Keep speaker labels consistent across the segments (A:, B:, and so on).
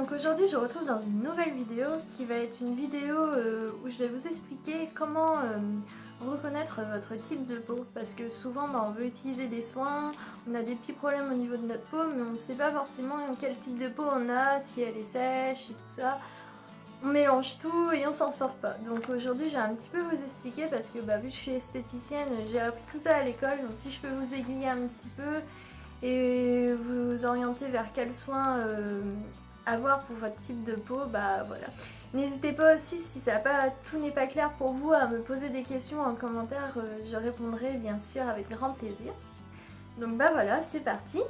A: Donc aujourd'hui je vous retrouve dans une nouvelle vidéo qui va être une vidéo où je vais vous expliquer comment reconnaître votre type de peau, parce que souvent on veut utiliser des soins, on a des petits problèmes au niveau de notre peau mais on ne sait pas forcément quel type de peau on a, si elle est sèche et tout ça. On mélange tout et on s'en sort pas. Donc aujourd'hui je vais un petit peu vous expliquer parce que vu que je suis esthéticienne, j'ai appris tout ça à l'école, donc si je peux vous aiguiller un petit peu et vous orienter vers quels soins avoir pour votre type de peau, voilà. N'hésitez pas aussi, si tout n'est pas clair pour vous, à me poser des questions en commentaire, je répondrai bien sûr avec grand plaisir. Donc voilà, c'est parti.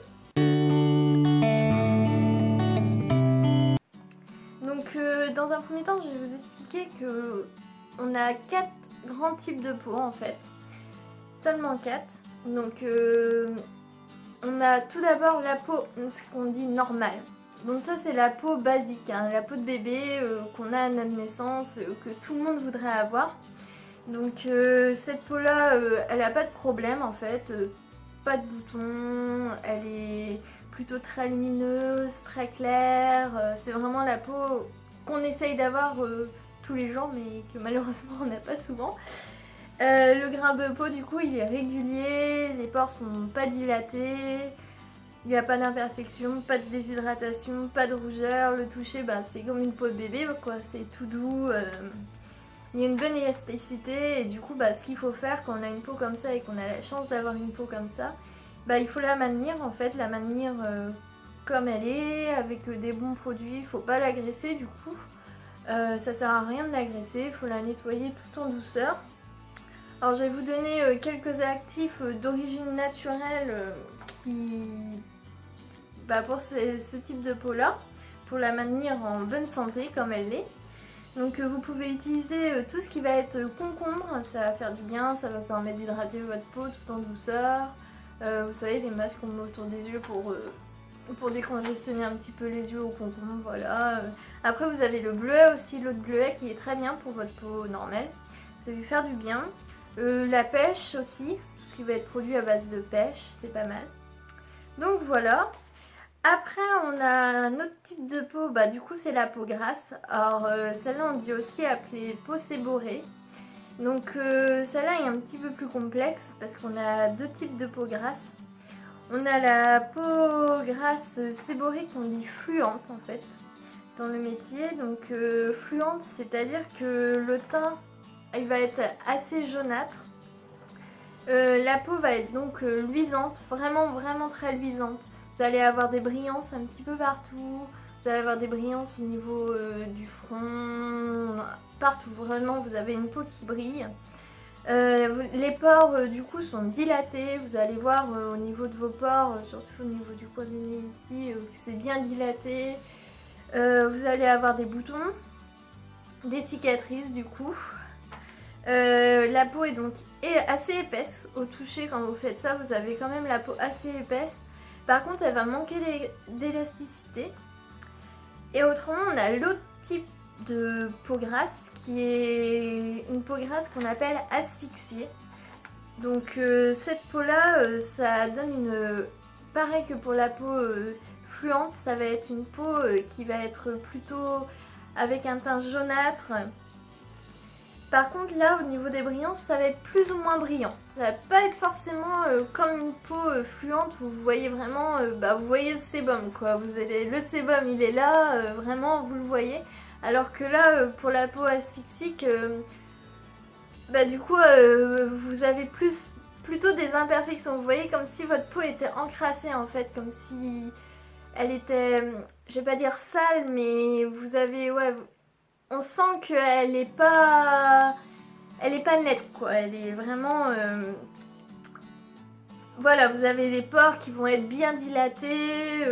A: Donc dans un premier temps, je vais vous expliquer que on a 4 grands types de peau en fait. Seulement 4. Donc on a tout d'abord la peau, ce qu'on dit normale. Donc ça c'est la peau basique, hein, la peau de bébé qu'on a à notre naissance, que tout le monde voudrait avoir. Donc cette peau là, elle n'a pas de problème en fait, pas de boutons, elle est plutôt très lumineuse, très claire, c'est vraiment la peau qu'on essaye d'avoir tous les jours mais que malheureusement on n'a pas souvent. Le grain de peau du coup il est régulier, les pores sont pas dilatés. Il n'y a pas d'imperfection, pas de déshydratation, pas de rougeur. Le toucher, c'est comme une peau de bébé, quoi. C'est tout doux. Il y a une bonne élasticité. Et du coup, ce qu'il faut faire quand on a une peau comme ça et qu'on a la chance d'avoir une peau comme ça, il faut la maintenir, en fait. La maintenir comme elle est, avec des bons produits. Il ne faut pas l'agresser, du coup. Ça sert à rien de l'agresser. Il faut la nettoyer tout en douceur. Alors, je vais vous donner quelques actifs d'origine naturelle qui... pour ce type de peau là, pour la maintenir en bonne santé comme elle l'est. Donc vous pouvez utiliser tout ce qui va être concombre, ça va faire du bien, ça va permettre d'hydrater votre peau tout en douceur. Vous savez, les masques qu'on met autour des yeux pour décongestionner un petit peu les yeux au concombre, voilà. Après vous avez le bleuet aussi, l'eau de bleuet qui est très bien pour votre peau normale, ça va lui faire du bien. La pêche aussi, tout ce qui va être produit à base de pêche, c'est pas mal. Donc voilà. Après on a un autre type de peau, du coup c'est la peau grasse. Alors celle-là on dit aussi appelée peau séborrhée. Donc celle-là est un petit peu plus complexe parce qu'on a deux types de peau grasse. On a la peau grasse séborrhée qu'on dit fluente en fait dans le métier. Donc fluente, c'est-à-dire que le teint il va être assez jaunâtre. La peau va être donc luisante, vraiment très luisante. Vous allez avoir des brillances un petit peu partout, vous allez avoir des brillances au niveau du front, partout, vraiment vous avez une peau qui brille. Les pores du coup sont dilatés, vous allez voir au niveau de vos pores, surtout au niveau du coin du nez ici, c'est bien dilaté. Vous allez avoir des boutons, des cicatrices du coup. La peau est donc assez épaisse au toucher. Quand vous faites ça, vous avez quand même la peau assez épaisse. Par contre elle va manquer d'élasticité. Et autrement on a l'autre type de peau grasse qui est une peau grasse qu'on appelle asphyxiée. Donc cette peau là ça donne une... Pareil que pour la peau fluente, ça va être une peau qui va être plutôt avec un teint jaunâtre. Par contre là au niveau des brillances ça va être plus ou moins brillant. Ça va pas être forcément comme une peau fluente où vous voyez vraiment, vous voyez le sébum quoi. Le sébum il est là, vraiment vous le voyez. Alors que là pour la peau asphyxique, du coup vous avez plutôt des imperfections. Vous voyez comme si votre peau était encrassée en fait, comme si elle était, je vais pas dire sale mais vous avez, on sent qu'elle est pas nette quoi, elle est vraiment voilà, vous avez les pores qui vont être bien dilatés,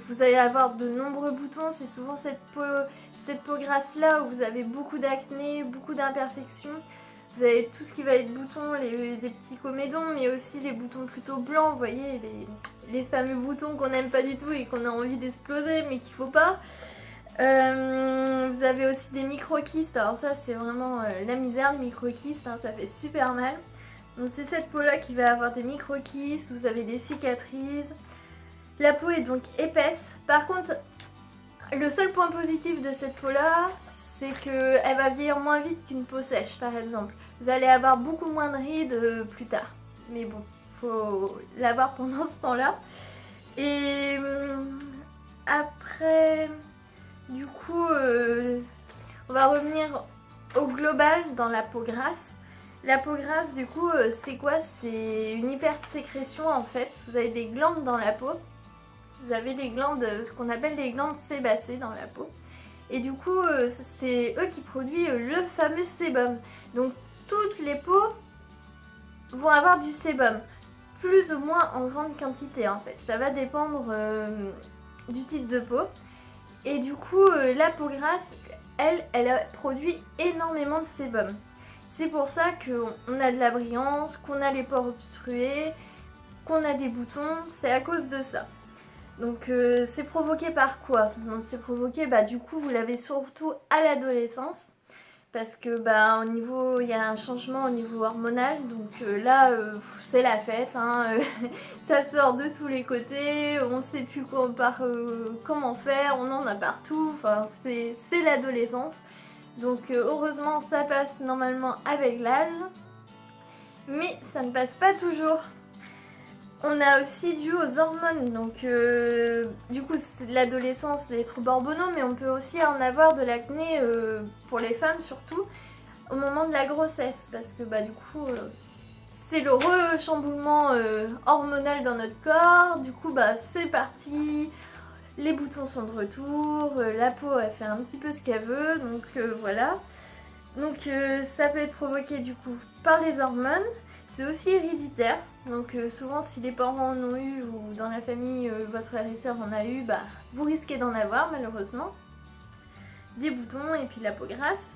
A: vous allez avoir de nombreux boutons, c'est souvent cette peau grasse là où vous avez beaucoup d'acné, beaucoup d'imperfections. Vous avez tout ce qui va être boutons, des petits comédons, mais aussi les boutons plutôt blancs, vous voyez, les fameux boutons qu'on n'aime pas du tout et qu'on a envie d'exploser mais qu'il faut pas. Vous avez aussi des micro-kystes, alors ça c'est vraiment la misère, les micro-kystes, hein, ça fait super mal. Donc c'est cette peau là qui va avoir des micro-kystes, vous avez des cicatrices. La peau est donc épaisse, par contre Le seul point positif de cette peau là, c'est qu'elle va vieillir moins vite qu'une peau sèche par exemple. Vous allez avoir beaucoup moins de rides plus tard. Mais bon, faut l'avoir pendant ce temps-là. Et après, du coup, on va revenir au global dans la peau grasse. La peau grasse, du coup, c'est quoi? C'est une hypersécrétion en fait. Vous avez des glandes dans la peau. Vous avez les glandes, ce qu'on appelle les glandes sébacées dans la peau. Et du coup, c'est eux qui produisent le fameux sébum. Donc, toutes les peaux vont avoir du sébum. Plus ou moins en grande quantité en fait. Ça va dépendre du type de peau. Et du coup, la peau grasse, elle produit énormément de sébum. C'est pour ça qu'on a de la brillance, qu'on a les pores obstrués, qu'on a des boutons. C'est à cause de ça. Donc c'est provoqué par quoi? C'est provoqué, du coup, vous l'avez surtout à l'adolescence. Parce que au niveau, il y a un changement au niveau hormonal, donc là c'est la fête, hein, ça sort de tous les côtés, on sait plus comment faire, on en a partout, enfin c'est l'adolescence. Donc heureusement ça passe normalement avec l'âge, mais ça ne passe pas toujours. On a aussi dû aux hormones, donc du coup c'est l'adolescence, les troubles hormonaux, mais on peut aussi en avoir de l'acné pour les femmes surtout au moment de la grossesse, parce que du coup c'est le rechamboulement hormonal dans notre corps, du coup c'est parti, les boutons sont de retour, la peau elle fait un petit peu ce qu'elle veut, donc voilà. Donc ça peut être provoqué du coup par les hormones. C'est aussi héréditaire, donc souvent si les parents en ont eu ou dans la famille votre frère et soeur en a eu, vous risquez d'en avoir malheureusement. Des boutons et puis la peau grasse.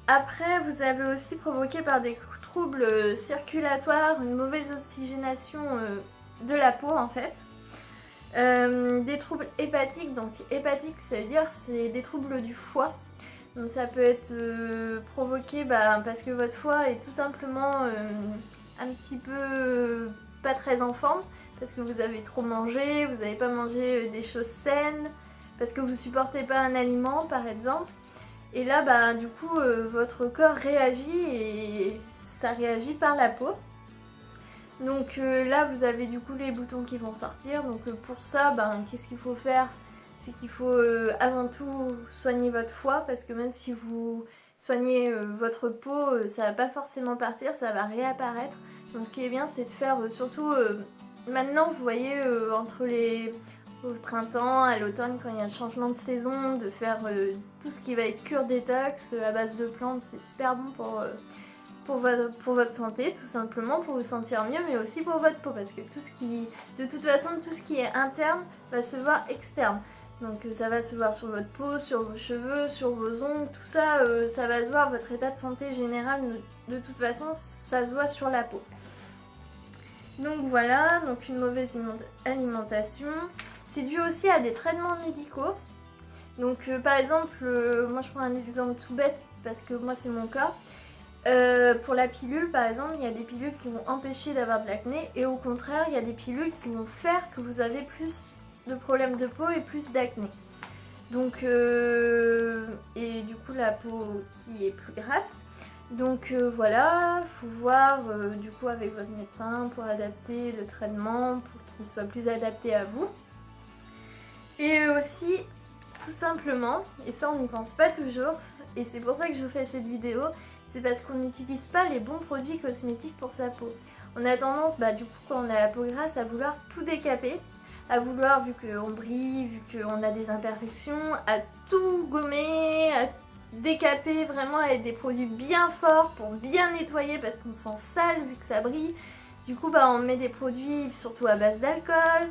A: Après vous avez aussi provoqué par des troubles circulatoires, une mauvaise oxygénation de la peau en fait. Des troubles hépatiques, donc hépatique ça veut dire c'est des troubles du foie. Donc ça peut être provoqué parce que votre foie est tout simplement un petit peu pas très en forme, parce que vous avez trop mangé, vous n'avez pas mangé des choses saines, parce que vous supportez pas un aliment par exemple. Et là du coup votre corps réagit et ça réagit par la peau. Donc là vous avez du coup les boutons qui vont sortir, donc pour ça qu'est-ce qu'il faut faire? C'est qu'il faut avant tout soigner votre foie, parce que même si vous soignez votre peau, ça va pas forcément partir, ça va réapparaître. Donc ce qui est bien c'est de faire surtout maintenant vous voyez au printemps, à l'automne quand il y a le changement de saison, de faire tout ce qui va être cure détox à base de plantes, c'est super bon pour votre santé, tout simplement, pour vous sentir mieux, mais aussi pour votre peau, parce que de toute façon tout ce qui est interne va se voir externe. Donc ça va se voir sur votre peau, sur vos cheveux, sur vos ongles, tout ça, ça va se voir, votre état de santé général, de toute façon, ça se voit sur la peau. Donc voilà, donc une mauvaise alimentation. C'est dû aussi à des traitements médicaux. Donc par exemple, moi je prends un exemple tout bête, parce que moi c'est mon cas. Pour la pilule par exemple, il y a des pilules qui vont empêcher d'avoir de l'acné, et au contraire, il y a des pilules qui vont faire que vous avez plus de problèmes de peau et plus d'acné. Donc et du coup la peau qui est plus grasse. Donc voilà, faut voir du coup avec votre médecin pour adapter le traitement, pour qu'il soit plus adapté à vous. Et aussi, tout simplement, et ça on n'y pense pas toujours, et c'est pour ça que je vous fais cette vidéo, c'est parce qu'on n'utilise pas les bons produits cosmétiques pour sa peau. On a tendance, du coup quand on a la peau grasse, à vouloir tout décaper, à vouloir, vu qu'on brille, vu qu'on a des imperfections, à tout gommer, à décaper vraiment avec des produits bien forts pour bien nettoyer parce qu'on sent sale vu que ça brille. Du coup on met des produits surtout à base d'alcool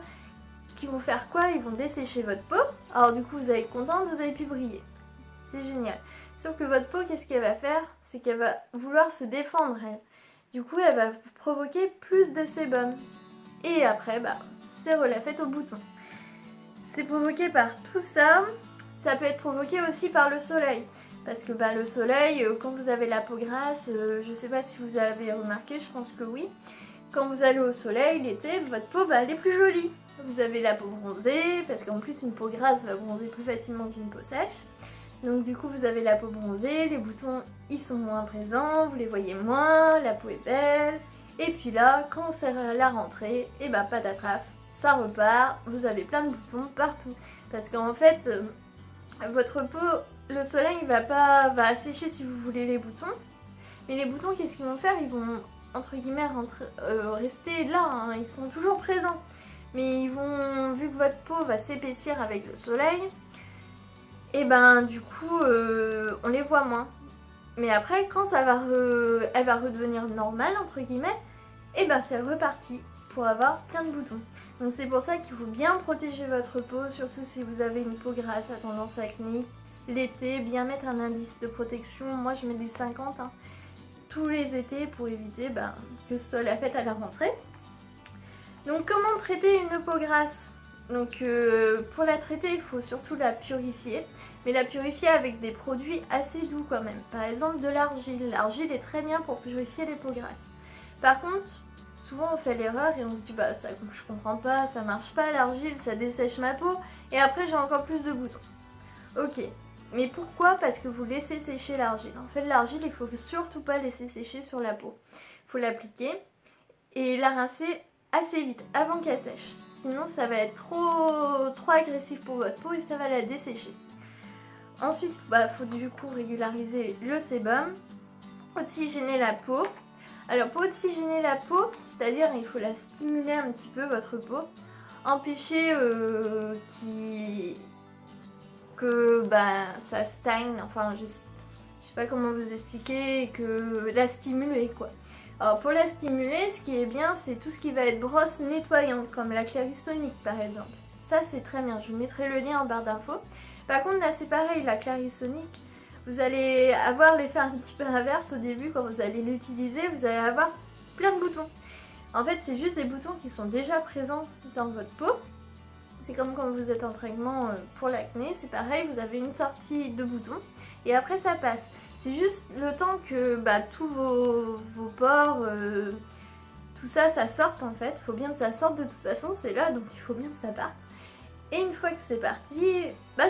A: qui vont faire quoi? Ils vont dessécher votre peau. Alors du coup vous allez être contente, vous allez plus briller. C'est génial. Sauf que votre peau, qu'est-ce qu'elle va faire? C'est qu'elle va vouloir se défendre elle. Du coup elle va provoquer plus de sébum. Et après c'est la fête au bouton. C'est provoqué par tout ça. Ça peut être provoqué aussi par le soleil. Parce que le soleil, quand vous avez la peau grasse, je sais pas si vous avez remarqué, je pense que oui. Quand vous allez au soleil l'été, votre peau elle est plus jolie. vous avez la peau bronzée, parce qu'en plus une peau grasse va bronzer plus facilement qu'une peau sèche. Donc du coup vous avez la peau bronzée, les boutons ils sont moins présents, vous les voyez moins, la peau est belle. Et puis là, quand c'est la rentrée, et bah patatraf, ça repart, vous avez plein de boutons partout. Parce qu'en fait, votre peau, le soleil va assécher si vous voulez les boutons. Mais les boutons, qu'est-ce qu'ils vont faire? Ils vont, entre guillemets, rester là, hein. Ils sont toujours présents. Mais ils vont, vu que votre peau va s'épaissir avec le soleil, et ben du coup, on les voit moins. Mais après, quand elle va redevenir normale, entre guillemets, et ben c'est reparti pour avoir plein de boutons. Donc c'est pour ça qu'il faut bien protéger votre peau, surtout si vous avez une peau grasse à tendance acnéique. L'été, bien mettre un indice de protection. Moi je mets du 50 hein, tous les étés pour éviter que ce soit la fête à la rentrée. Donc comment traiter une peau grasse? Donc pour la traiter, il faut surtout la purifier. Mais la purifier avec des produits assez doux quand même. Par exemple de l'argile. L'argile est très bien pour purifier les peaux grasses. Par contre, souvent on fait l'erreur et on se dit ça, je comprends pas, ça marche pas l'argile, ça dessèche ma peau et après j'ai encore plus de boutons. Ok, mais pourquoi? Parce que vous laissez sécher l'argile. En fait l'argile il faut surtout pas laisser sécher sur la peau. Il faut l'appliquer et la rincer assez vite avant qu'elle sèche. Sinon ça va être trop agressif pour votre peau et ça va la dessécher. Ensuite il faut du coup régulariser le sébum, oxygéner la peau. Alors pour oxygéner la peau, c'est-à-dire il faut la stimuler un petit peu votre peau, empêcher que ça stagne, enfin je sais pas comment vous expliquer, que la stimuler quoi. Alors pour la stimuler, ce qui est bien c'est tout ce qui va être brosse nettoyante comme la Clarisonic par exemple. Ça c'est très bien, je vous mettrai le lien en barre d'infos. Par contre là c'est pareil, la Clarisonic, vous allez avoir l'effet un petit peu inverse au début quand vous allez l'utiliser, vous allez avoir plein de boutons. En fait, c'est juste des boutons qui sont déjà présents dans votre peau. C'est comme quand vous êtes en traitement pour l'acné, c'est pareil, vous avez une sortie de boutons et après ça passe. C'est juste le temps que tous vos pores, tout ça, ça sorte en fait. Il faut bien que ça sorte de toute façon, c'est là, donc il faut bien que ça parte. Et une fois que c'est parti,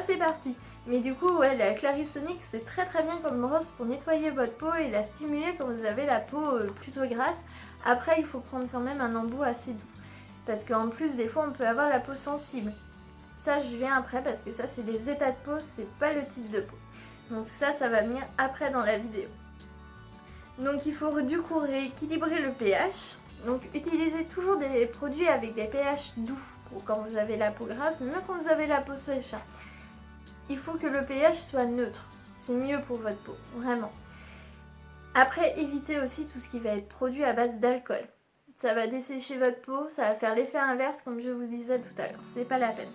A: c'est parti. Mais du coup, ouais, la Clarisonic, c'est très bien comme brosse pour nettoyer votre peau et la stimuler quand vous avez la peau plutôt grasse. Après, il faut prendre quand même un embout assez doux. Parce qu'en plus, des fois, on peut avoir la peau sensible. Ça, je viens après parce que ça, c'est les états de peau, c'est pas le type de peau. Donc ça va venir après dans la vidéo. Donc il faut du coup rééquilibrer le pH. Donc utilisez toujours des produits avec des pH doux pour quand vous avez la peau grasse, mais même quand vous avez la peau sèche. Il faut que le pH soit neutre. C'est mieux pour votre peau, vraiment. Après, évitez aussi tout ce qui va être produit à base d'alcool. Ça va dessécher votre peau, ça va faire l'effet inverse comme je vous disais tout à l'heure. C'est pas la peine.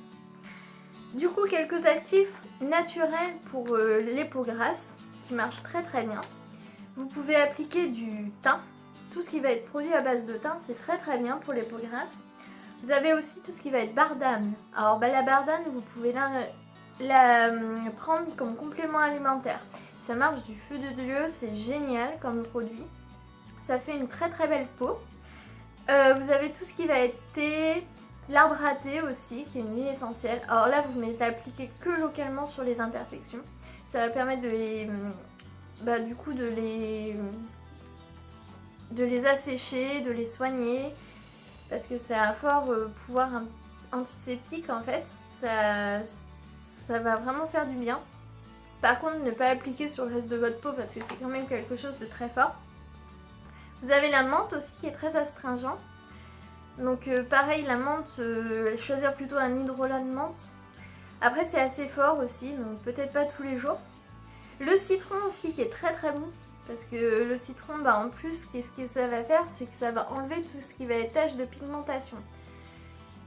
A: Du coup, quelques actifs naturels pour les peaux grasses qui marchent très bien. Vous pouvez appliquer du thym. Tout ce qui va être produit à base de thym, c'est très bien pour les peaux grasses. Vous avez aussi tout ce qui va être bardane. Alors la bardane, vous pouvez la prendre comme complément alimentaire. Ça marche du feu de Dieu, c'est génial comme produit. Ça fait une très belle peau. Vous avez tout ce qui va être thé, l'arbre à thé aussi, qui est une huile essentielle. Alors là, vous mettez appliquer que localement sur les imperfections. Ça va permettre de les, du coup, de les assécher, de les soigner, parce que c'est un fort pouvoir antiseptique en fait. Ça va vraiment faire du bien. Par contre, ne pas appliquer sur le reste de votre peau parce que c'est quand même quelque chose de très fort. Vous avez la menthe aussi qui est très astringent. Donc pareil, la menthe, choisir plutôt un hydrolat de menthe. Après c'est assez fort aussi, donc peut-être pas tous les jours. Le citron aussi qui est très bon. Parce que le citron, en plus, qu'est-ce que ça va faire? C'est que ça va enlever tout ce qui va être tache de pigmentation.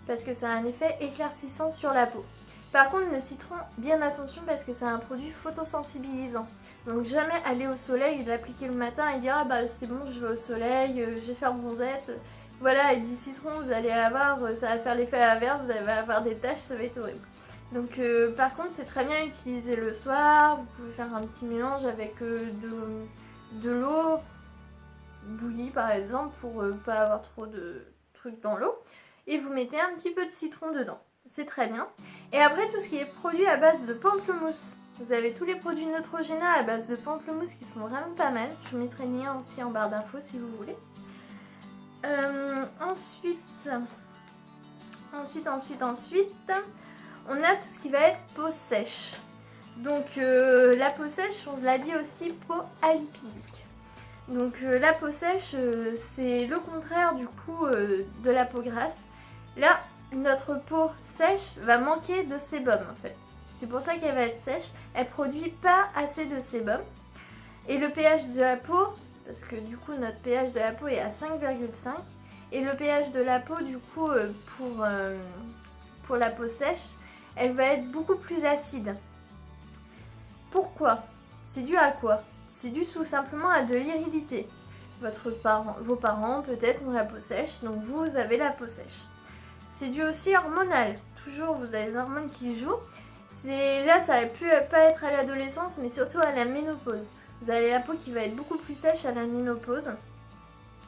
A: Parce que ça a un effet éclaircissant sur la peau. Par contre, le citron, bien attention parce que c'est un produit photosensibilisant. Donc jamais aller au soleil et l'appliquer le matin et dire c'est bon, je vais au soleil, je vais faire bronzette. Voilà, et du citron, vous allez avoir, ça va faire l'effet inverse, vous allez avoir des taches, ça va être horrible. Donc par contre, c'est très bien utilisé le soir. Vous pouvez faire un petit mélange avec de l'eau bouillie par exemple pour pas avoir trop de trucs dans l'eau. et vous mettez un petit peu de citron dedans. C'est très bien. Et après, tout ce qui est produit à base de pamplemousse. Vous avez tous les produits Neutrogena à base de pamplemousse qui sont vraiment pas mal. Je vous mettrai le lien aussi en barre d'infos si vous voulez. Ensuite, on a tout ce qui va être peau sèche. Donc la peau sèche, on l'a dit aussi, peau alipidique. Donc la peau sèche, c'est le contraire du coup de la peau grasse. Là, notre peau sèche va manquer de sébum en fait. C'est pour ça qu'elle va être sèche. Elle produit pas assez de sébum. Et le pH de la peau, parce que du coup notre pH de la peau est à 5,5. Et le pH de la peau du coup pour la peau sèche, elle va être beaucoup plus acide. Pourquoi? C'est dû à quoi? C'est dû tout simplement à de l'aridité. Vos parents peut-être ont la peau sèche, donc vous avez la peau sèche. C'est dû aussi hormonal. Toujours vous avez les hormones qui jouent. Là ça aurait pu pas être à l'adolescence, mais surtout à la ménopause. Vous avez la peau qui va être beaucoup plus sèche à la ménopause.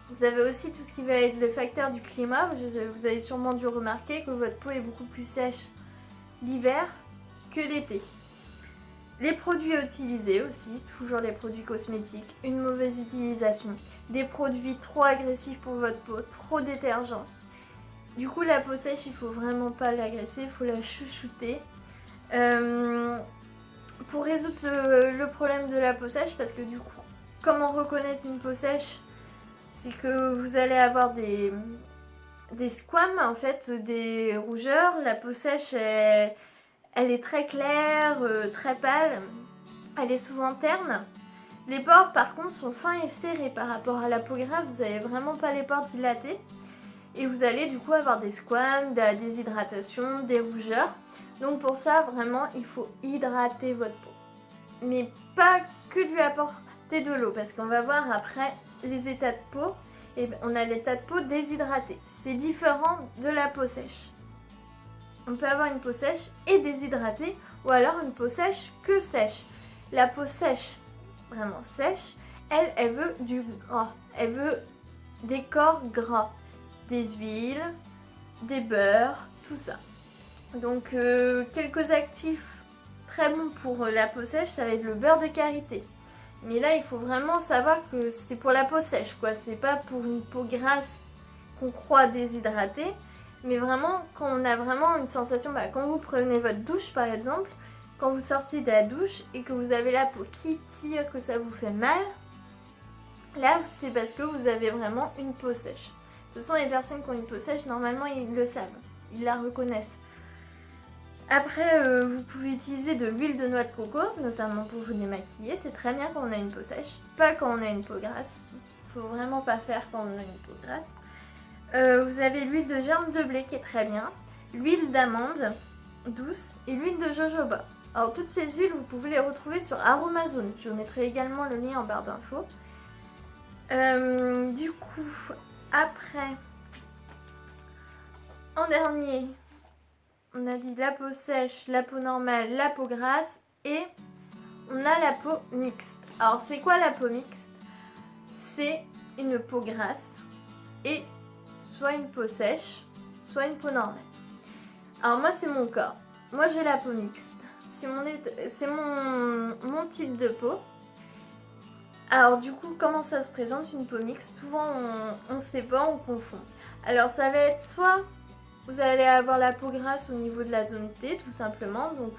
A: Vous avez aussi tout ce qui va être le facteur du climat. Vous avez sûrement dû remarquer que votre peau est beaucoup plus sèche l'hiver que l'été. Les produits à utiliser aussi, toujours les produits cosmétiques, une mauvaise utilisation, des produits trop agressifs pour votre peau, trop détergents. Du coup la peau sèche, il faut vraiment pas l'agresser, il faut la chouchouter. Pour résoudre le problème de la peau sèche, parce que du coup, comment reconnaître une peau sèche? C'est que vous allez avoir des squames, en fait, des rougeurs. La peau sèche, elle est très claire, très pâle. Elle est souvent terne. Les pores, par contre, sont fins et serrés par rapport à la peau grasse. Vous n'avez vraiment pas les pores dilatés. Et vous allez du coup avoir des squames, de la déshydratation, des rougeurs. Donc pour ça, vraiment, il faut hydrater votre peau. Mais pas que lui apporter de l'eau, parce qu'on va voir après les états de peau. Et on a l'état de peau déshydraté. C'est différent de la peau sèche. On peut avoir une peau sèche et déshydratée, ou alors une peau sèche que sèche. La peau sèche, vraiment sèche, elle veut du gras. Elle veut des corps gras, des huiles, des beurres, tout ça. Donc quelques actifs très bons pour la peau sèche, ça va être le beurre de karité. Mais là, il faut vraiment savoir que c'est pour la peau sèche, quoi. C'est pas pour une peau grasse qu'on croit déshydratée. Mais vraiment, quand on a vraiment une sensation, quand vous prenez votre douche par exemple, quand vous sortez de la douche et que vous avez la peau qui tire, que ça vous fait mal, là c'est parce que vous avez vraiment une peau sèche. Ce sont les personnes qui ont une peau sèche, normalement ils le savent, ils la reconnaissent. Après, vous pouvez utiliser de l'huile de noix de coco, notamment pour vous démaquiller. C'est très bien quand on a une peau sèche, pas quand on a une peau grasse. Faut vraiment pas faire quand on a une peau grasse. Vous avez l'huile de germe de blé qui est très bien, l'huile d'amande douce et l'huile de jojoba. Alors toutes ces huiles, vous pouvez les retrouver sur Aromazone. Je vous mettrai également le lien en barre d'infos. Du coup, après, en dernier, on a dit la peau sèche, la peau normale, la peau grasse et on a la peau mixte. Alors c'est quoi la peau mixte? C'est une peau grasse et soit une peau sèche, soit une peau normale. Alors moi c'est mon cas. Moi j'ai la peau mixte. C'est mon type de peau. Alors du coup comment ça se présente une peau mixte? Souvent on ne sait pas, on confond. Alors ça va être soit vous allez avoir la peau grasse au niveau de la zone T tout simplement, donc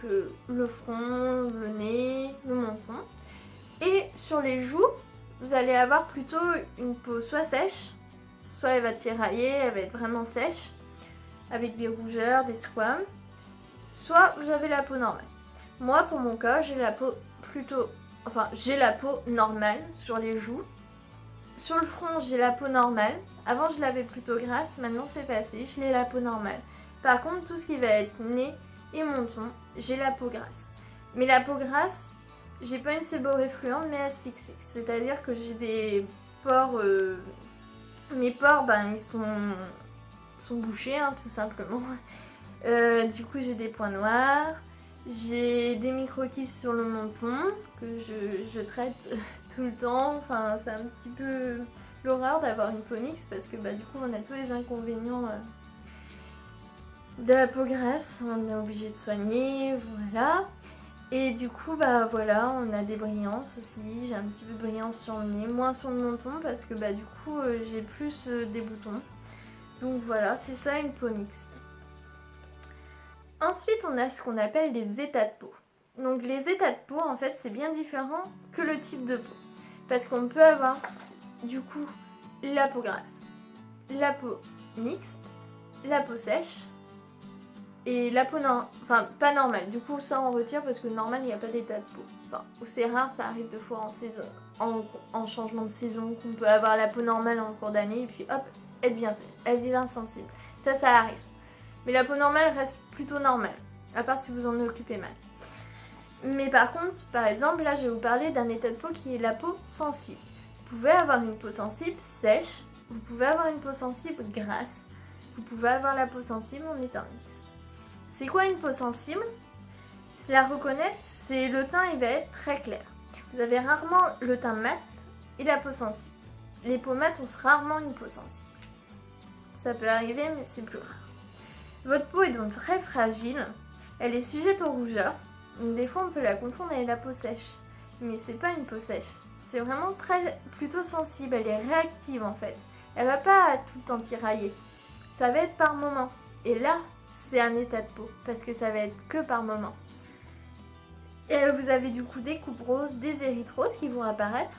A: le front, le nez, le menton. Et sur les joues, vous allez avoir plutôt une peau soit sèche, soit elle va tirailler, elle va être vraiment sèche, avec des rougeurs, des squames, soit vous avez la peau normale. Moi pour mon cas, j'ai la peau normale sur les joues. Sur le front, j'ai la peau normale. Avant, je l'avais plutôt grasse. Maintenant, c'est passé. Je l'ai la peau normale. Par contre, tout ce qui va être nez et menton, j'ai la peau grasse. Mais la peau grasse, j'ai pas une séborrhée fluente, mais asphyxique. C'est-à-dire que j'ai des pores... mes pores, ils sont bouchés, hein, tout simplement. Du coup, j'ai des points noirs. J'ai des micro-kystes sur le menton que je traite tout le temps. Enfin, c'est un petit peu l'horreur d'avoir une peau mixte parce que du coup, on a tous les inconvénients de la peau grasse, on est obligé de soigner, voilà. Et du coup, bah voilà, on a des brillances aussi. J'ai un petit peu de brillance sur le nez, moins sur le menton parce que bah du coup, j'ai plus des boutons. Donc voilà, c'est ça une peau mixte. Ensuite, on a ce qu'on appelle les états de peau. Donc les états de peau, en fait, c'est bien différent que le type de peau. Parce qu'on peut avoir, du coup, la peau grasse, la peau mixte, la peau sèche, et la peau, enfin pas normale, du coup ça on retire parce que normal il n'y a pas d'état de peau. Enfin, c'est rare, ça arrive deux fois en saison, en changement de saison, qu'on peut avoir la peau normale en cours d'année et puis hop, elle devient sensible. Ça arrive. Mais la peau normale reste plutôt normale, à part si vous en occupez mal. Mais par contre, par exemple, là je vais vous parler d'un état de peau qui est la peau sensible. Vous pouvez avoir une peau sensible sèche, vous pouvez avoir une peau sensible grasse, vous pouvez avoir la peau sensible en état mixte. C'est quoi une peau sensible? La reconnaître, c'est le teint, il va être très clair. Vous avez rarement le teint mat et la peau sensible. Les peaux mates ont rarement une peau sensible. Ça peut arriver, mais c'est plus rare. Votre peau est donc très fragile. Elle est sujette aux rougeurs. Donc des fois, on peut la confondre avec la peau sèche. Mais c'est pas une peau sèche. C'est vraiment plutôt sensible. Elle est réactive en fait. Elle va pas tout le temps tirailler. Ça va être par moment. Et là, c'est un état de peau, parce que ça va être que par moment. Et vous avez du coup des coupes roses, des érythroses qui vont apparaître.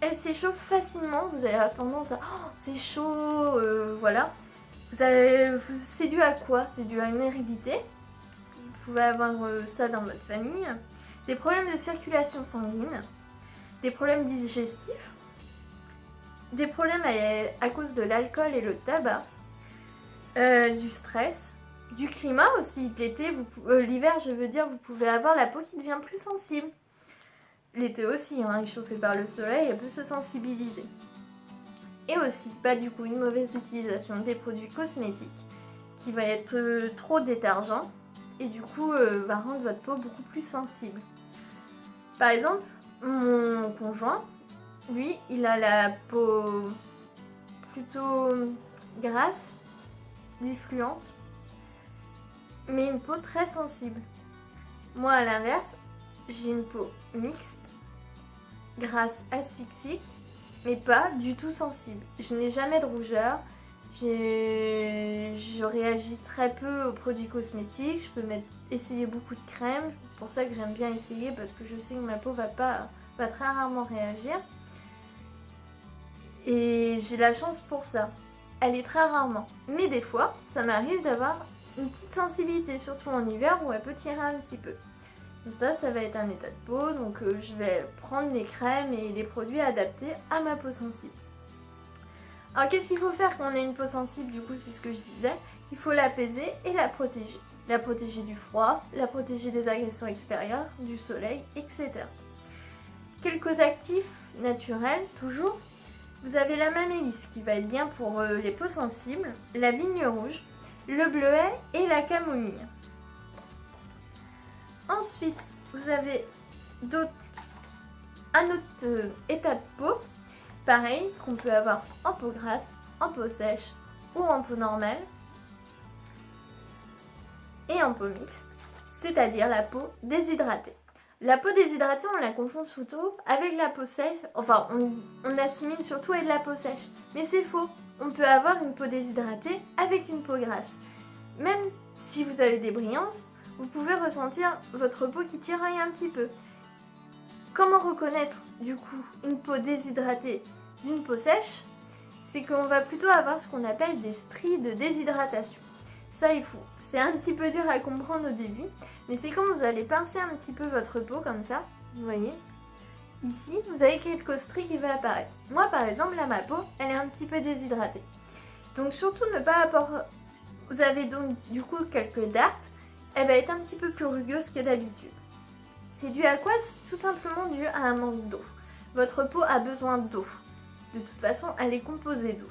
A: Elle s'échauffe facilement, vous avez tendance à oh, c'est chaud, voilà. C'est dû à quoi? C'est dû à une hérédité. Vous pouvez avoir ça dans votre famille. Des problèmes de circulation sanguine, des problèmes digestifs, des problèmes à cause de l'alcool et le tabac. Du stress, du climat aussi. L'été, l'hiver, je veux dire, vous pouvez avoir la peau qui devient plus sensible. L'été aussi, hein, échauffée par le soleil, elle peut se sensibiliser. Et aussi, du coup, une mauvaise utilisation des produits cosmétiques qui va être trop détergent et du coup va rendre votre peau beaucoup plus sensible. Par exemple, mon conjoint, lui, il a la peau plutôt grasse, fluente, mais une peau très sensible. Moi, à l'inverse, j'ai une peau mixte, grasse, asphyxique, mais pas du tout sensible. Je n'ai jamais de rougeur, je réagis très peu aux produits cosmétiques, je peux essayer beaucoup de crèmes, c'est pour ça que j'aime bien essayer parce que je sais que ma peau va très rarement réagir. Et j'ai la chance pour ça. Elle est très rarement. Mais des fois, ça m'arrive d'avoir une petite sensibilité, surtout en hiver où elle peut tirer un petit peu. Donc ça va être un état de peau. Donc je vais prendre les crèmes et les produits adaptés à ma peau sensible. Alors qu'est-ce qu'il faut faire quand on a une peau sensible? Du coup, c'est ce que je disais. Il faut l'apaiser et la protéger. La protéger du froid, la protéger des agressions extérieures, du soleil, etc. Quelques actifs naturels, toujours. Vous avez la mamélisse qui va être bien pour les peaux sensibles, la vigne rouge, le bleuet et la camomille. Ensuite, vous avez un autre état de peau, pareil, qu'on peut avoir en peau grasse, en peau sèche ou en peau normale et en peau mixte, c'est-à-dire la peau déshydratée. La peau déshydratée, on la confond surtout avec la peau sèche. Enfin, on assimile surtout avec la peau sèche. Mais c'est faux. On peut avoir une peau déshydratée avec une peau grasse. Même si vous avez des brillances, vous pouvez ressentir votre peau qui tiraille un petit peu. Comment reconnaître, du coup, une peau déshydratée d'une peau sèche? C'est qu'on va plutôt avoir ce qu'on appelle des stries de déshydratation. Ça, c'est un petit peu dur à comprendre au début, mais c'est quand vous allez pincer un petit peu votre peau comme ça, vous voyez, ici, vous avez quelques stries qui vont apparaître. Moi, par exemple, là, ma peau, elle est un petit peu déshydratée. Donc, surtout, ne pas apporter... Vous avez donc, du coup, quelques dartes, elle va être un petit peu plus rugueuse que d'habitude. C'est dû à quoi? C'est tout simplement dû à un manque d'eau. Votre peau a besoin d'eau. De toute façon, elle est composée d'eau.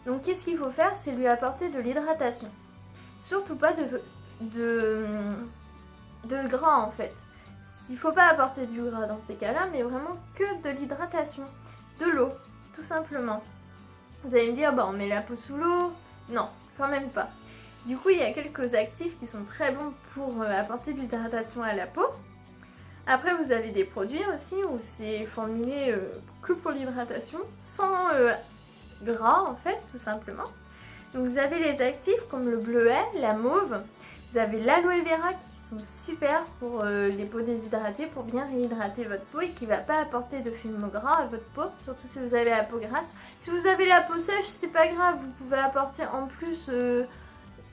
A: Donc, qu'est-ce qu'il faut faire? C'est lui apporter de l'hydratation. Surtout pas de gras en fait. Il ne faut pas apporter du gras dans ces cas-là, mais vraiment que de l'hydratation, de l'eau, tout simplement. Vous allez me dire, on met la peau sous l'eau. Non, quand même pas. Du coup, il y a quelques actifs qui sont très bons pour apporter de l'hydratation à la peau. Après, vous avez des produits aussi où c'est formulé que pour l'hydratation, sans gras en fait, tout simplement. Donc vous avez les actifs comme le bleuet, la mauve, vous avez l'aloe vera qui sont super pour les peaux déshydratées, pour bien réhydrater votre peau et qui ne va pas apporter de film gras à votre peau, surtout si vous avez la peau grasse. Si vous avez la peau sèche, c'est pas grave, vous pouvez apporter en plus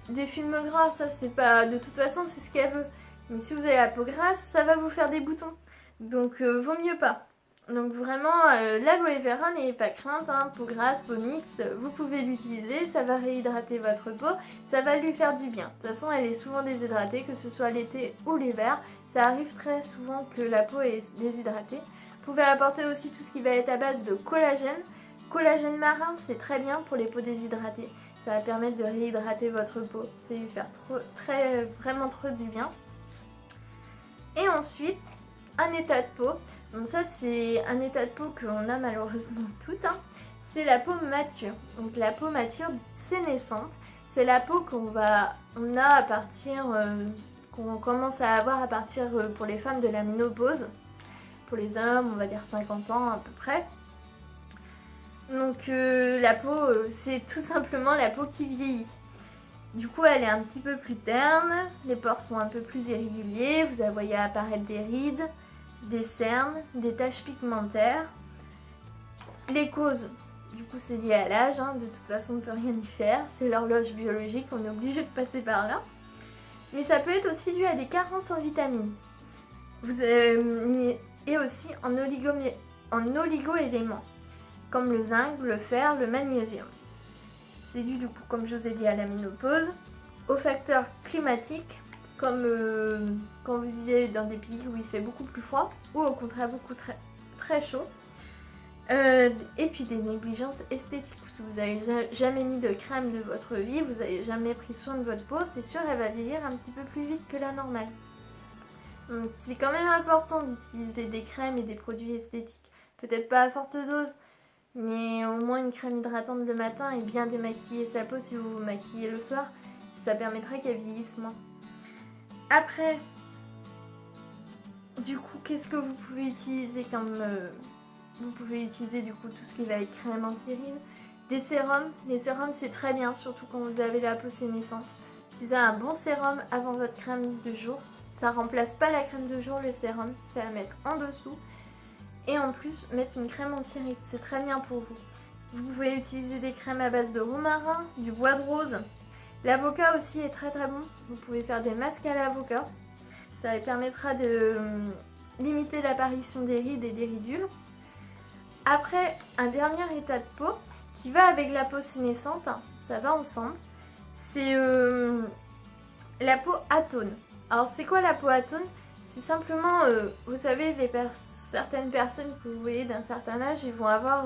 A: des films gras, ça c'est pas... De toute façon, c'est ce qu'elle veut. Mais si vous avez la peau grasse, ça va vous faire des boutons. Donc vaut mieux pas. Donc vraiment, l'aloe vera n'ayez pas crainte, hein, peau grasse, peau mixte, vous pouvez l'utiliser, ça va réhydrater votre peau, ça va lui faire du bien. De toute façon, elle est souvent déshydratée, que ce soit l'été ou l'hiver. Ça arrive très souvent que la peau est déshydratée. Vous pouvez apporter aussi tout ce qui va être à base de collagène. Collagène marin, c'est très bien pour les peaux déshydratées. Ça va permettre de réhydrater votre peau, ça va lui faire vraiment trop du bien. Et ensuite, un état de peau. Donc ça, c'est un état de peau qu'on a malheureusement toutes. Hein. C'est la peau mature. Donc la peau mature sénescente, c'est la peau qu'on a à partir, qu'on commence à avoir à partir pour les femmes de la ménopause. Pour les hommes, on va dire 50 ans à peu près. Donc la peau, c'est tout simplement la peau qui vieillit. Du coup, elle est un petit peu plus terne, les pores sont un peu plus irréguliers, vous voyez apparaître des rides, des cernes, des taches pigmentaires. Les causes, du coup, c'est lié à l'âge, hein, de toute façon, on ne peut rien y faire, c'est l'horloge biologique, on est obligé de passer par là. Mais ça peut être aussi dû à des carences en vitamines. Et aussi en oligo-éléments, comme le zinc, le fer, le magnésium. C'est dû, du coup, comme je vous ai dit, à la ménopause, aux facteurs climatiques, comme quand vous vivez dans des pays où il fait beaucoup plus froid, ou au contraire beaucoup très chaud. Et puis des négligences esthétiques. Si vous n'avez jamais mis de crème de votre vie, vous n'avez jamais pris soin de votre peau, c'est sûr elle va vieillir un petit peu plus vite que la normale. Donc c'est quand même important d'utiliser des crèmes et des produits esthétiques. Peut-être pas à forte dose, mais au moins une crème hydratante le matin et bien démaquiller sa peau si vous vous maquillez le soir, ça permettra qu'elle vieillisse moins. Après, du coup, qu'est-ce que vous pouvez utiliser comme... vous pouvez utiliser du coup tout ce qui va être crème anti-rides, des sérums. Les sérums c'est très bien, surtout quand vous avez la peau sénescente. Utilisez un bon sérum avant votre crème de jour. Ça remplace pas la crème de jour, le sérum, c'est à mettre en dessous. Et en plus, mettre une crème anti-rides, c'est très bien pour vous. Vous pouvez utiliser des crèmes à base de romarin, du bois de rose. L'avocat aussi est très très bon. Vous pouvez faire des masques à l'avocat. Ça permettra de limiter l'apparition des rides et des ridules. Après, un dernier état de peau qui va avec la peau sénescente, ça va ensemble, c'est la peau atone. Alors c'est quoi la peau atone? C'est simplement, vous savez, certaines personnes que vous voyez d'un certain âge, ils vont avoir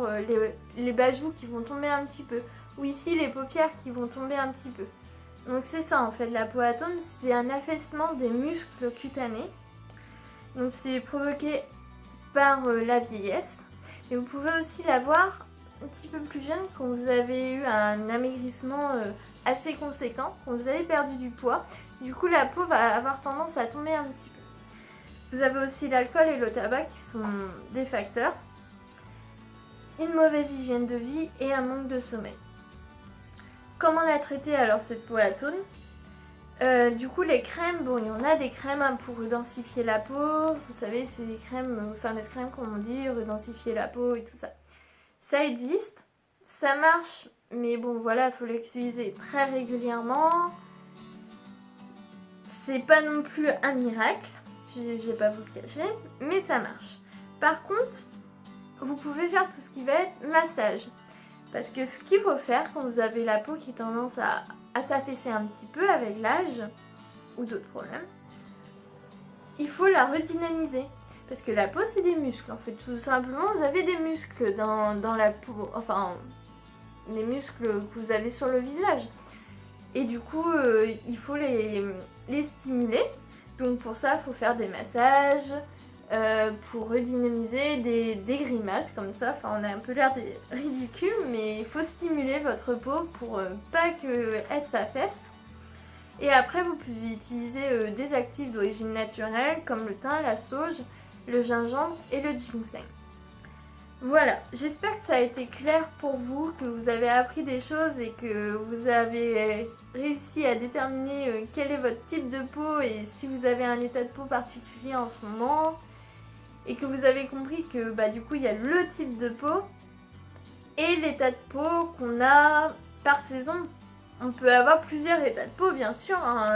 A: les bajoux qui vont tomber un petit peu. Ou ici, les paupières qui vont tomber un petit peu. Donc c'est ça en fait, la peau atone, c'est un affaissement des muscles cutanés. Donc c'est provoqué par la vieillesse. Et vous pouvez aussi l'avoir un petit peu plus jeune quand vous avez eu un amaigrissement assez conséquent, quand vous avez perdu du poids. Du coup, la peau va avoir tendance à tomber un petit peu. Vous avez aussi l'alcool et le tabac qui sont des facteurs. Une mauvaise hygiène de vie et un manque de sommeil. Comment la traiter alors cette peau atone? Du coup les crèmes, bon il y en a des crèmes hein, pour densifier la peau, vous savez c'est des crèmes, fameuses crèmes comme on dit, redensifier la peau et tout ça. Ça existe, ça marche, mais bon voilà, il faut l'utiliser très régulièrement. C'est pas non plus un miracle, je vais pas vous le cacher, mais ça marche. Par contre, vous pouvez faire tout ce qui va être massage. Parce que ce qu'il faut faire quand vous avez la peau qui a tendance à s'affaisser un petit peu avec l'âge ou d'autres problèmes, il faut la redynamiser. Parce que la peau c'est des muscles en fait, tout simplement vous avez des muscles dans la peau, enfin les muscles que vous avez sur le visage. Et du coup il faut les stimuler, donc pour ça il faut faire des massages. Pour redynamiser des grimaces comme ça, enfin on a un peu l'air ridicule mais il faut stimuler votre peau pour pas qu'elle s'affaisse. Et après, vous pouvez utiliser des actifs d'origine naturelle comme le thym, la sauge, le gingembre et le ginseng. Voilà, j'espère que ça a été clair pour vous, que vous avez appris des choses et que vous avez réussi à déterminer quel est votre type de peau et si vous avez un état de peau particulier en ce moment. Et que vous avez compris que du coup il y a le type de peau et l'état de peau qu'on a par saison. On peut avoir plusieurs états de peau bien sûr, hein.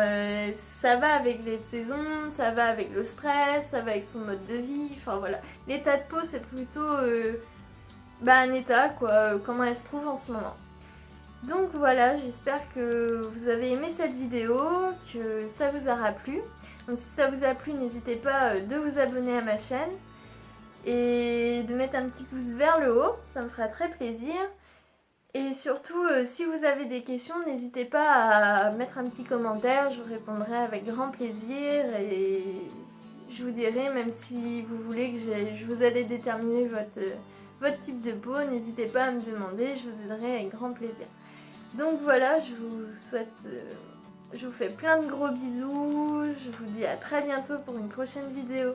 A: Ça va avec les saisons, ça va avec le stress, ça va avec son mode de vie, enfin voilà. L'état de peau c'est plutôt un état quoi, comment elle se trouve en ce moment. Donc voilà, j'espère que vous avez aimé cette vidéo, que ça vous aura plu. Donc si ça vous a plu, n'hésitez pas de vous abonner à ma chaîne et de mettre un petit pouce vers le haut, ça me fera très plaisir. Et surtout, si vous avez des questions, n'hésitez pas à mettre un petit commentaire, je vous répondrai avec grand plaisir et je vous dirai, même si vous voulez que je vous aide à déterminer votre type de peau, n'hésitez pas à me demander, je vous aiderai avec grand plaisir. Donc voilà, je vous souhaite, je vous fais plein de gros bisous, je vous dis à très bientôt pour une prochaine vidéo.